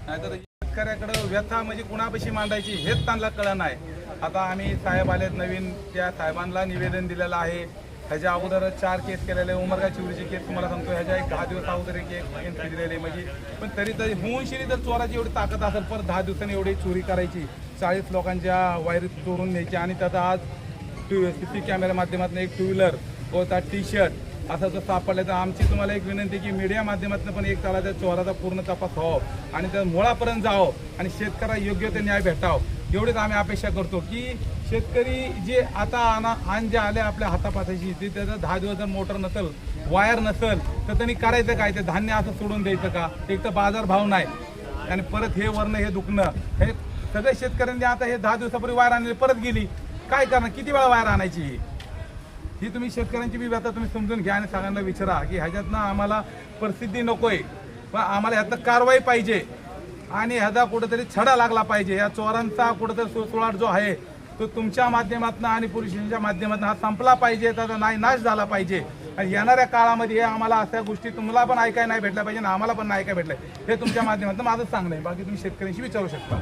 नाहीतर शेतकऱ्याकडे व्यथा म्हणजे कुणापाशी मांडायची हेच त्यांना कळलं नाही। आता आम्ही साहेब आलेत नवीन, त्या साहेबांना निवेदन दिलेलं आहे। ह्याच्या अगोदर 4 केस केलेले, उमरगा चिवरीची केस तुम्हाला सांगतो, ह्याच्या 10 दिवस अगोदर एक केस दिलेली म्हणजे, पण तरी होऊन शिरी जर चोराची एवढी ताकद असेल पर 10 दिवसांनी एवढी चोरी करायची, 40 लोकांच्या वायरी चोरून न्यायची आणि त्याचा आज CC कॅमेरा माध्यमातून एक 2 व्हीलर होता, टी-शर्ट असं जर सापडलं तर आमची तुम्हाला एक विनंती की मीडिया माध्यमातून पण एक त्याला त्या चोराचा पूर्ण तपास व्हावा आणि त्या मुळापर्यंत जावं आणि शेतकऱ्याला योग्य ते न्याय भेटावं, एवढीच आम्ही अपेक्षा करतो। की शेतकरी जे आता आण जे आले आपल्या हातापाताची, ते त्याचं 10 दिवस जर मोटर नसेल, वायर नसेल तर त्यांनी करायचं काय? ते धान्य असं सोडून द्यायचं का? एक तर बाजारभाव नाही आणि परत हे वर्ण हे दुखणं, हे सगळे शेतकऱ्यांनी आता हे 10 दिवसापूर्वी वायर आणली परत गेली, काय करणार? किती वेळा वायर आणायची? ही तुम्ही शेतकऱ्यांची बी व्यथा तुम्ही समजून घ्या आणि सगळ्यांना विचारा की ह्याच्यातनं आम्हाला परिस्थिती नकोय, पण आम्हाला ह्यातनं कारवाई पाहिजे आणि ह्याचा कुठेतरी छडा लागला पाहिजे। या चोरांचा कुठेतरी सुळसुळाट जो आहे तो तुमच्या माध्यमातून आणि पोलिसांच्या माध्यमातून हा संपला पाहिजे, त्याचा नाश झाला पाहिजे आणि येणाऱ्या काळामध्ये अमाला अशा गोष्टी तुम्हाला पण ऐकायला नाही भेटल्या पाहिजे आणि आम्हाला पण नाही ऐकायला भेटलंय, हे तुमच्या माध्यमातून माझं सांगणं आहे। बाकी तुम्ही शेतकऱ्यांशी विचारू शकता।